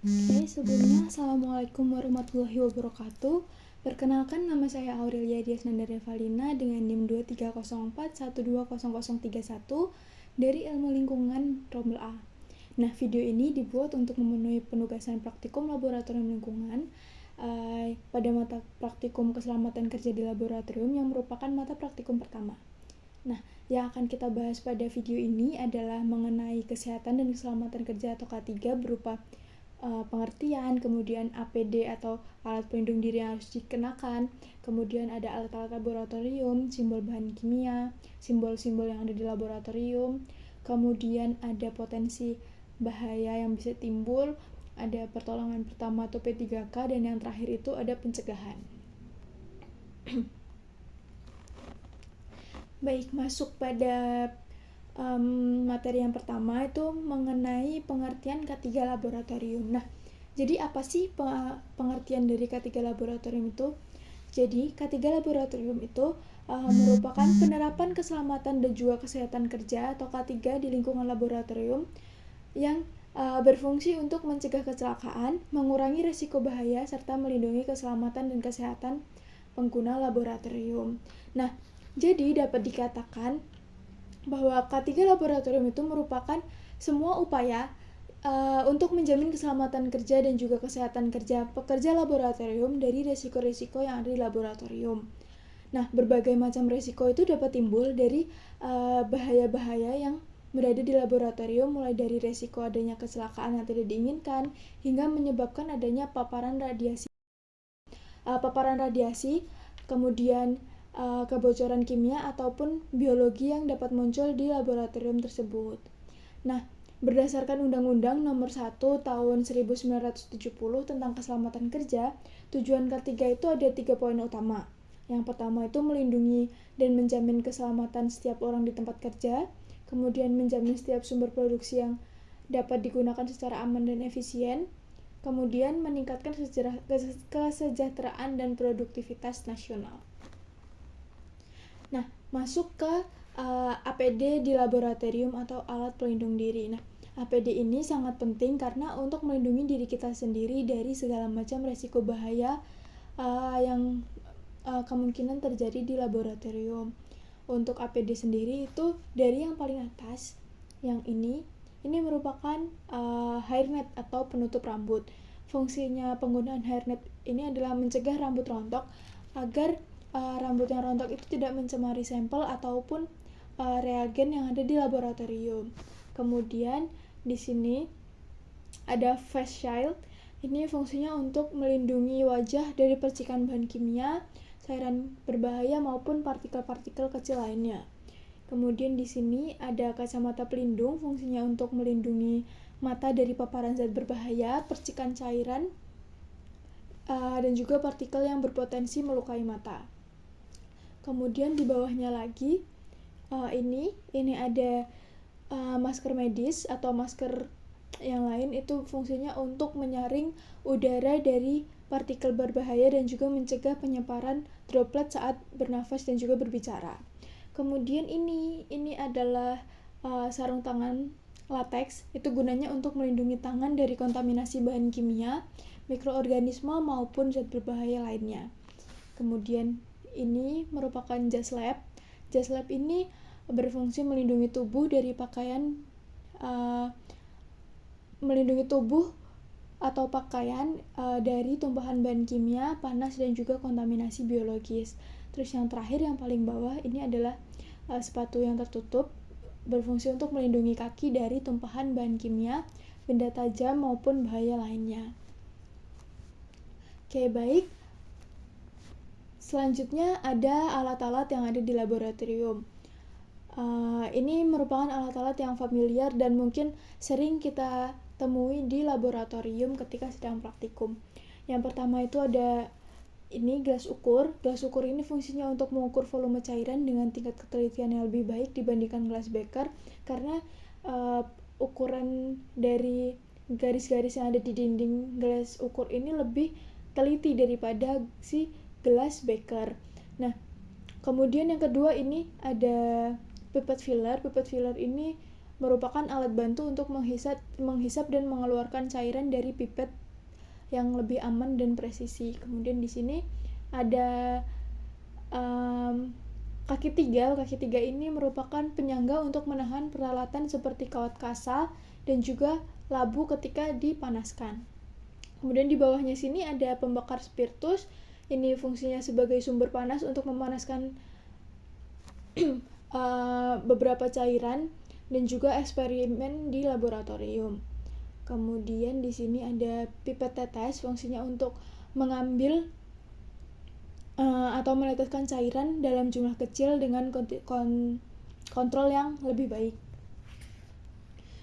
Oke, sebelumnya Assalamualaikum warahmatullahi wabarakatuh. Perkenalkan, nama saya Aurelia Diasnanda Revalina dengan NIM 2304120031 dari Ilmu Lingkungan Rombel A. Nah, video ini dibuat untuk memenuhi penugasan praktikum laboratorium lingkungan pada mata praktikum keselamatan kerja di laboratorium yang merupakan mata praktikum pertama. Nah, yang akan kita bahas pada video ini adalah mengenai kesehatan dan keselamatan kerja atau K3 berupa pengertian, kemudian APD atau alat pelindung diri yang harus dikenakan, kemudian ada alat-alat laboratorium, simbol bahan kimia, simbol-simbol yang ada di laboratorium, kemudian ada potensi bahaya yang bisa timbul, ada pertolongan pertama atau P3K, dan yang terakhir itu ada pencegahan. Baik, masuk pada materi yang pertama itu mengenai pengertian K3 laboratorium. Nah, jadi apa sih pengertian dari K3 laboratorium itu? Jadi, K3 laboratorium itu merupakan penerapan keselamatan dan juga kesehatan kerja atau K3 di lingkungan laboratorium yang berfungsi untuk mencegah kecelakaan, mengurangi risiko bahaya, serta melindungi keselamatan dan kesehatan pengguna laboratorium. Nah, jadi dapat dikatakan bahwa K3 laboratorium itu merupakan semua upaya untuk menjamin keselamatan kerja dan juga kesehatan kerja pekerja laboratorium dari risiko-risiko yang ada di laboratorium. Nah, berbagai macam risiko itu dapat timbul dari bahaya-bahaya yang berada di laboratorium, mulai dari risiko adanya kecelakaan yang tidak diinginkan hingga menyebabkan adanya paparan radiasi, kemudian kebocoran kimia ataupun biologi yang dapat muncul di laboratorium tersebut. Nah, berdasarkan Undang-Undang Nomor 1 Tahun 1970 tentang Keselamatan Kerja, tujuan ketiga itu ada 3 poin utama. Yang pertama itu melindungi dan menjamin keselamatan setiap orang di tempat kerja, kemudian menjamin setiap sumber produksi yang dapat digunakan secara aman dan efisien, kemudian meningkatkan kesejahteraan dan produktivitas nasional. Nah, masuk ke APD di laboratorium atau alat pelindung diri. Nah, APD ini sangat penting karena untuk melindungi diri kita sendiri dari segala macam resiko bahaya yang kemungkinan terjadi di laboratorium. Untuk APD sendiri itu dari yang paling atas, yang ini merupakan hairnet atau penutup rambut. Fungsinya penggunaan hairnet ini adalah mencegah rambut rontok agar rambut yang rontok itu tidak mencemari sampel ataupun reagen yang ada di laboratorium. Kemudian di sini ada face shield. Ini fungsinya untuk melindungi wajah dari percikan bahan kimia, cairan berbahaya maupun partikel-partikel kecil lainnya. Kemudian di sini ada kacamata pelindung, fungsinya untuk melindungi mata dari paparan zat berbahaya, percikan cairan, dan juga partikel yang berpotensi melukai mata. Kemudian di bawahnya lagi ini ada masker medis atau masker yang lain, itu fungsinya untuk menyaring udara dari partikel berbahaya dan juga mencegah penyebaran droplet saat bernafas dan juga berbicara. Kemudian ini adalah sarung tangan latex, itu gunanya untuk melindungi tangan dari kontaminasi bahan kimia, mikroorganisme maupun zat berbahaya lainnya. Kemudian ini merupakan jas lab. Jas lab ini berfungsi melindungi tubuh dari atau pakaian dari tumpahan bahan kimia, panas, dan juga kontaminasi biologis. Terus yang terakhir, yang paling bawah, ini adalah sepatu yang tertutup, berfungsi untuk melindungi kaki dari tumpahan bahan kimia, benda tajam, maupun bahaya lainnya. Oke, baik. Selanjutnya ada alat-alat yang ada di laboratorium. Ini merupakan alat-alat yang familiar dan mungkin sering kita temui di laboratorium ketika sedang praktikum. Yang pertama itu ada ini gelas ukur. Gelas ukur ini fungsinya untuk mengukur volume cairan dengan tingkat ketelitian yang lebih baik dibandingkan gelas beker, karena ukuran dari garis-garis yang ada di dinding gelas ukur ini lebih teliti daripada si gelas beker. Nah, kemudian yang kedua ini ada pipette filler. Pipette filler ini merupakan alat bantu untuk menghisap dan mengeluarkan cairan dari pipet yang lebih aman dan presisi. Kemudian di sini ada kaki tiga. Kaki tiga ini merupakan penyangga untuk menahan peralatan seperti kawat kasa dan juga labu ketika dipanaskan. Kemudian di bawahnya sini ada pembakar spiritus. Ini fungsinya sebagai sumber panas untuk memanaskan beberapa cairan dan juga eksperimen di laboratorium. Kemudian di sini ada pipet tetes, fungsinya untuk mengambil atau meneteskan cairan dalam jumlah kecil dengan kontrol yang lebih baik.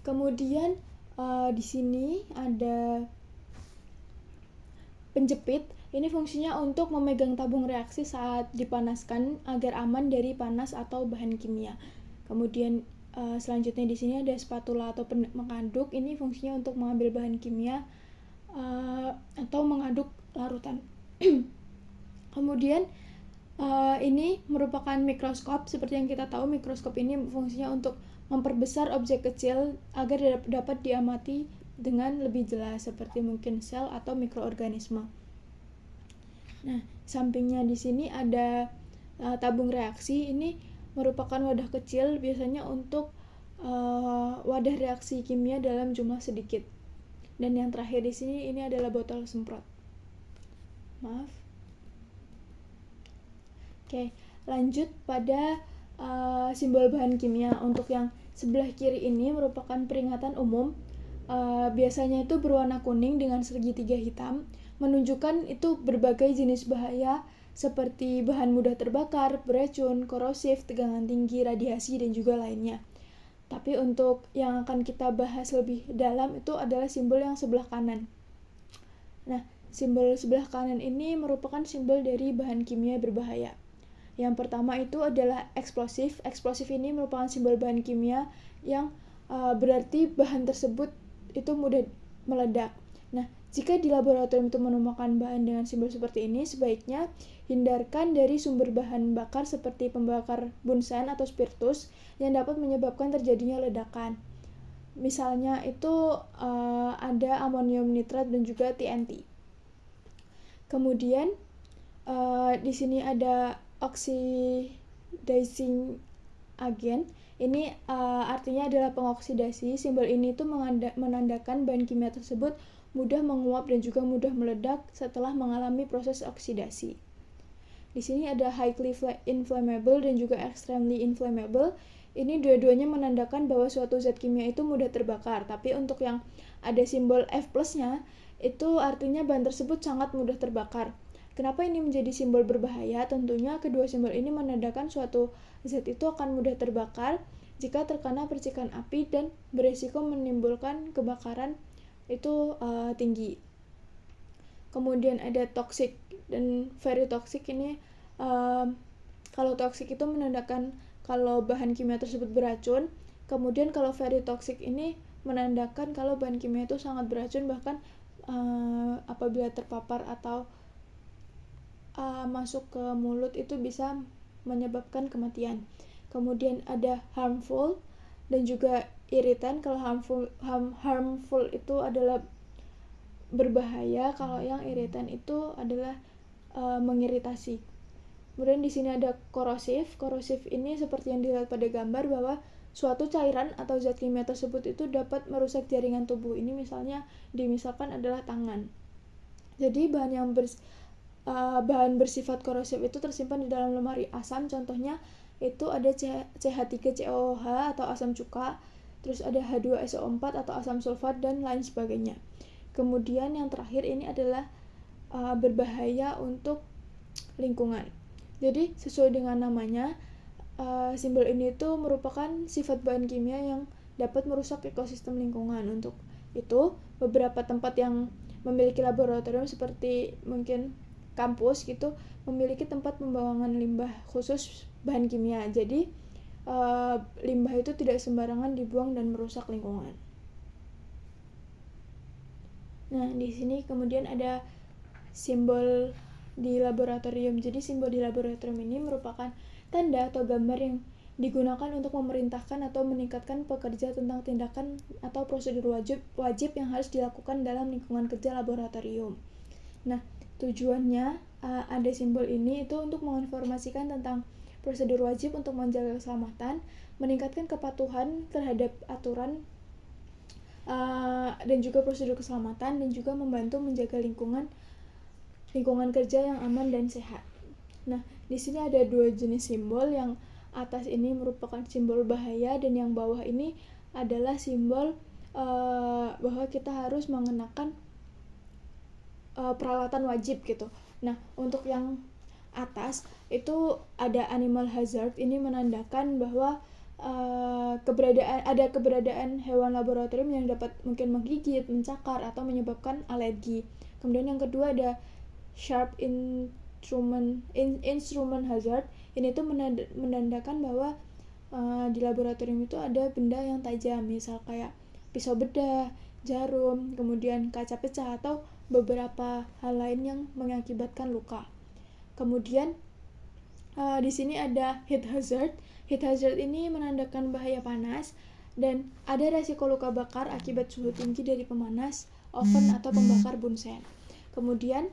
Kemudian di sini ada penjepit. Ini fungsinya untuk memegang tabung reaksi saat dipanaskan agar aman dari panas atau bahan kimia. Kemudian selanjutnya di sini ada spatula atau mengaduk. Ini fungsinya untuk mengambil bahan kimia atau mengaduk larutan. Kemudian ini merupakan mikroskop. Seperti yang kita tahu, mikroskop ini fungsinya untuk memperbesar objek kecil agar dapat diamati dengan lebih jelas, seperti mungkin sel atau mikroorganisme. Nah, sampingnya di sini ada tabung reaksi. Ini merupakan wadah kecil, biasanya untuk wadah reaksi kimia dalam jumlah sedikit. Dan yang terakhir di sini ini adalah botol semprot. Maaf. Oke, lanjut pada simbol bahan kimia. Untuk yang sebelah kiri ini merupakan peringatan umum. Biasanya itu berwarna kuning dengan segitiga hitam, menunjukkan itu berbagai jenis bahaya seperti bahan mudah terbakar, beracun, korosif, tegangan tinggi, radiasi, dan juga lainnya. Tapi untuk yang akan kita bahas lebih dalam itu adalah simbol yang sebelah kanan. Nah, simbol sebelah kanan ini merupakan simbol dari bahan kimia berbahaya. Yang pertama itu adalah eksplosif. Eksplosif ini merupakan simbol bahan kimia yang berarti bahan tersebut itu mudah meledak. Nah, jika di laboratorium itu menemukan bahan dengan simbol seperti ini, sebaiknya hindarkan dari sumber bahan bakar seperti pembakar bunsen atau spiritus yang dapat menyebabkan terjadinya ledakan. Misalnya itu ada amonium nitrat dan juga TNT. Kemudian di sini ada oxidizing agent. Ini artinya adalah pengoksidasi. Simbol ini tuh menandakan bahan kimia tersebut mudah menguap dan juga mudah meledak setelah mengalami proses oksidasi. Di sini ada highly inflammable dan juga extremely inflammable. Ini dua-duanya menandakan bahwa suatu zat kimia itu mudah terbakar. Tapi untuk yang ada simbol F plus-nya, itu artinya bahan tersebut sangat mudah terbakar. Kenapa ini menjadi simbol berbahaya? Tentunya kedua simbol ini menandakan suatu zat itu akan mudah terbakar jika terkena percikan api dan beresiko menimbulkan kebakaran itu tinggi. Kemudian ada toxic dan very toxic. Ini kalau toxic itu menandakan kalau bahan kimia tersebut beracun. Kemudian kalau very toxic ini menandakan kalau bahan kimia itu sangat beracun, bahkan apabila terpapar atau masuk ke mulut itu bisa menyebabkan kematian. Kemudian ada harmful dan juga irritan. Kalau harmful itu adalah berbahaya, kalau yang irritan itu adalah mengiritasi. Kemudian di sini ada korosif. Korosif ini seperti yang dilihat pada gambar bahwa suatu cairan atau zat kimia tersebut itu dapat merusak jaringan tubuh. Ini misalkan adalah tangan. Jadi bahan bersifat korosif itu tersimpan di dalam lemari asam. Contohnya itu ada CH3COOH atau asam cuka, terus ada H2SO4 atau asam sulfat, dan lain sebagainya. Kemudian yang terakhir ini adalah berbahaya untuk lingkungan. Jadi sesuai dengan namanya, simbol ini itu merupakan sifat bahan kimia yang dapat merusak ekosistem lingkungan. Untuk itu, beberapa tempat yang memiliki laboratorium seperti mungkin kampus gitu memiliki tempat pembuangan limbah khusus bahan kimia. Jadi limbah itu tidak sembarangan dibuang dan merusak lingkungan. Nah, di sini kemudian ada simbol di laboratorium. Jadi simbol di laboratorium ini merupakan tanda atau gambar yang digunakan untuk memerintahkan atau meningkatkan pekerja tentang tindakan atau prosedur wajib yang harus dilakukan dalam lingkungan kerja laboratorium. Nah, tujuannya ada simbol ini itu untuk menginformasikan tentang prosedur wajib untuk menjaga keselamatan, meningkatkan kepatuhan terhadap aturan dan juga prosedur keselamatan, dan juga membantu menjaga lingkungan kerja yang aman dan sehat. Nah, di sini ada 2 jenis simbol, yang atas ini merupakan simbol bahaya dan yang bawah ini adalah simbol bahwa kita harus mengenakan peralatan wajib gitu. Nah, untuk yang atas itu ada animal hazard, ini menandakan bahwa keberadaan hewan laboratorium yang dapat mungkin menggigit, mencakar atau menyebabkan alergi. Kemudian yang kedua ada sharp instrument hazard. Ini tuh menandakan bahwa di laboratorium itu ada benda yang tajam, misal kayak pisau bedah, jarum, kemudian kaca pecah atau beberapa hal lain yang mengakibatkan luka. Kemudian di sini ada heat hazard. Heat hazard ini menandakan bahaya panas dan ada resiko luka bakar akibat suhu tinggi dari pemanas, oven atau pembakar bunsen. Kemudian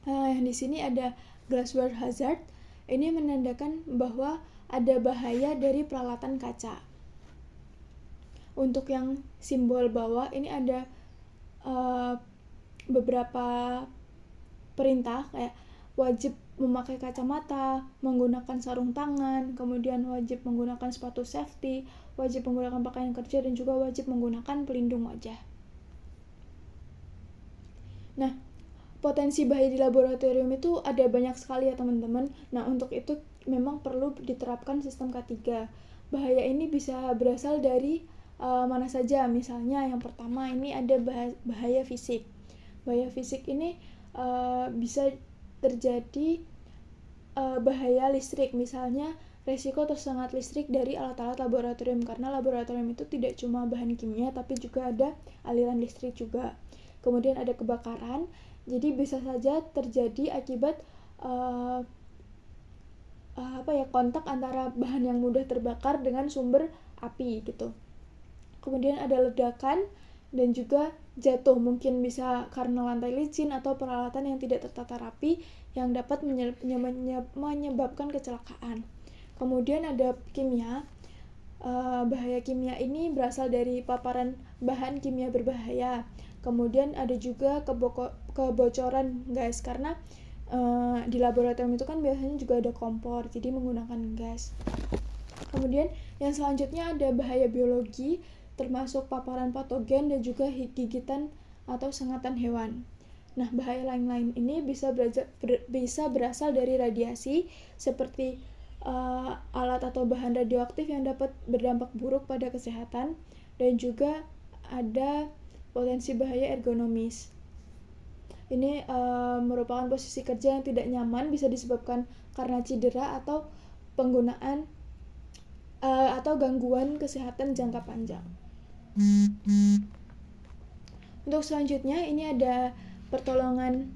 yang di sini ada glassware hazard. Ini menandakan bahwa ada bahaya dari peralatan kaca. Untuk yang simbol bawah ini ada beberapa perintah kayak wajib memakai kacamata, menggunakan sarung tangan, kemudian wajib menggunakan sepatu safety, wajib menggunakan pakaian kerja, dan juga wajib menggunakan pelindung wajah. Nah, potensi bahaya di laboratorium itu ada banyak sekali ya teman-teman. Nah, untuk itu memang perlu diterapkan sistem K3. Bahaya ini bisa berasal dari mana saja. Misalnya yang pertama ini ada bahaya fisik. Bahaya fisik ini bisa terjadi bahaya listrik, misalnya resiko tersengat listrik dari alat-alat laboratorium, karena laboratorium itu tidak cuma bahan kimia tapi juga ada aliran listrik juga. Kemudian ada kebakaran, jadi bisa saja terjadi akibat kontak antara bahan yang mudah terbakar dengan sumber api gitu. Kemudian ada ledakan dan juga jatuh, mungkin bisa karena lantai licin atau peralatan yang tidak tertata rapi yang dapat menyebabkan kecelakaan. Kemudian ada kimia. Bahaya kimia ini berasal dari paparan bahan kimia berbahaya. Kemudian ada juga kebocoran gas, karena di laboratorium itu kan biasanya juga ada kompor, jadi menggunakan gas. Kemudian yang selanjutnya ada bahaya biologi, termasuk paparan patogen dan juga gigitan atau sengatan hewan. Nah, bahaya lain-lain ini bisa berasal dari radiasi, seperti alat atau bahan radioaktif yang dapat berdampak buruk pada kesehatan, dan juga ada potensi bahaya ergonomis. Ini merupakan posisi kerja yang tidak nyaman, bisa disebabkan karena cedera atau penggunaan atau gangguan kesehatan jangka panjang. Untuk selanjutnya ini ada pertolongan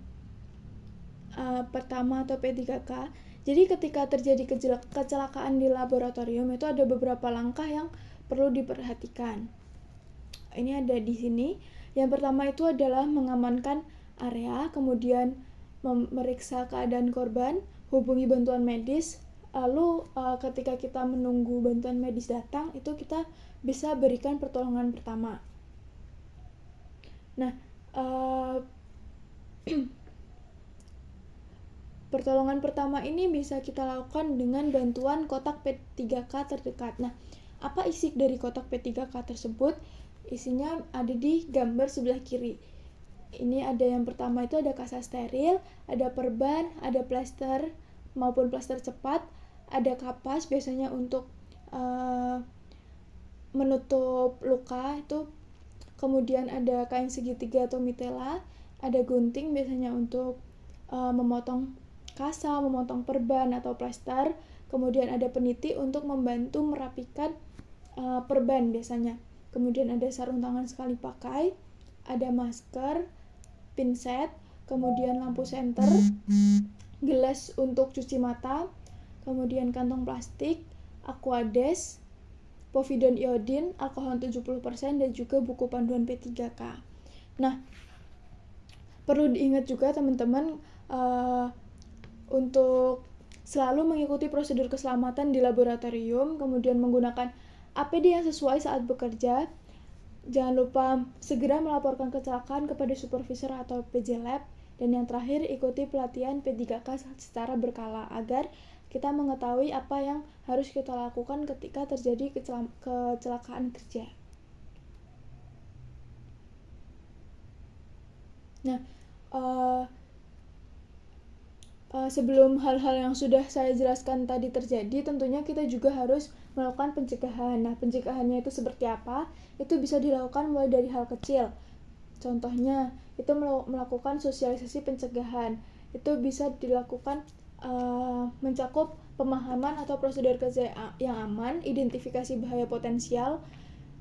pertama atau P3K. Jadi ketika terjadi kecelakaan di laboratorium itu ada beberapa langkah yang perlu diperhatikan. Ini ada di sini. Yang pertama itu adalah mengamankan area, kemudian memeriksa keadaan korban, hubungi bantuan medis. Lalu ketika kita menunggu bantuan medis datang, itu kita bisa berikan pertolongan pertama. Nah, pertolongan pertama ini bisa kita lakukan dengan bantuan kotak P3K terdekat. Nah, apa isi dari kotak P3K tersebut? Isinya ada di gambar sebelah kiri. Ini ada yang pertama itu ada kasa steril, ada perban, ada plester maupun plester cepat, ada kapas biasanya untuk menutup luka itu, kemudian ada kain segitiga atau mitela, ada gunting biasanya untuk memotong kasa, memotong perban atau plester, kemudian ada peniti untuk membantu merapikan perban biasanya, kemudian ada sarung tangan sekali pakai, ada masker, pinset, kemudian lampu senter, gelas untuk cuci mata, kemudian kantong plastik, Aquades, povidone iodin, alkohol 70%, dan juga buku panduan P3K. Nah, perlu diingat juga teman-teman untuk selalu mengikuti prosedur keselamatan di laboratorium, kemudian menggunakan APD yang sesuai saat bekerja. Jangan lupa segera melaporkan kecelakaan kepada supervisor atau PJ Lab. Dan yang terakhir, ikuti pelatihan P3K secara berkala agar kita mengetahui apa yang harus kita lakukan ketika terjadi kecelakaan kerja. Nah, sebelum hal-hal yang sudah saya jelaskan tadi terjadi, tentunya kita juga harus melakukan pencegahan. Nah, pencegahannya itu seperti apa? Itu bisa dilakukan mulai dari hal kecil. Contohnya, itu melakukan sosialisasi pencegahan. Itu bisa dilakukan mencakup pemahaman atau prosedur kerja yang aman, identifikasi bahaya potensial,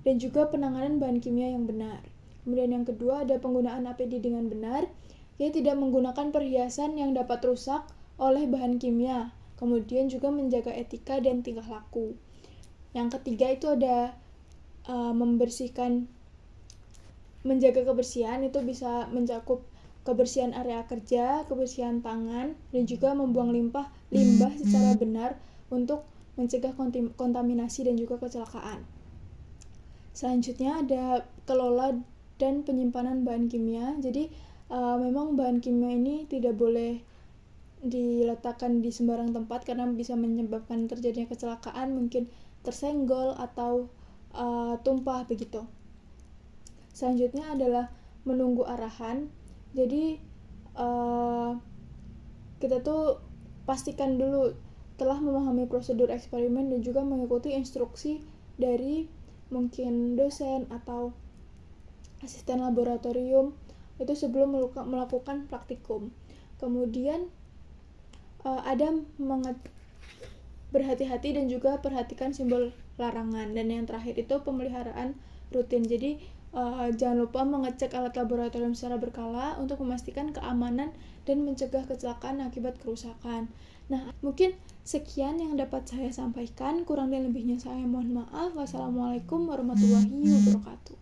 dan juga penanganan bahan kimia yang benar. Kemudian yang kedua, ada penggunaan APD dengan benar. Kita tidak menggunakan perhiasan yang dapat rusak oleh bahan kimia. Kemudian juga menjaga etika dan tingkah laku. Yang ketiga itu ada menjaga kebersihan. Itu bisa mencakup kebersihan area kerja, kebersihan tangan, dan juga membuang limbah secara benar untuk mencegah kontaminasi dan juga kecelakaan. Selanjutnya ada kelola dan penyimpanan bahan kimia. Jadi memang bahan kimia ini tidak boleh diletakkan di sembarang tempat karena bisa menyebabkan terjadinya kecelakaan, mungkin tersenggol atau tumpah begitu. Selanjutnya adalah menunggu arahan. Jadi kita tuh pastikan dulu telah memahami prosedur eksperimen dan juga mengikuti instruksi dari mungkin dosen atau asisten laboratorium itu sebelum melakukan praktikum. Kemudian ada berhati-hati dan juga perhatikan simbol larangan. Dan yang terakhir itu pemeliharaan rutin. Jadi jangan lupa mengecek alat laboratorium secara berkala untuk memastikan keamanan dan mencegah kecelakaan akibat kerusakan. Nah, mungkin sekian yang dapat saya sampaikan. Kurang dan lebihnya saya mohon maaf. Wassalamualaikum warahmatullahi wabarakatuh.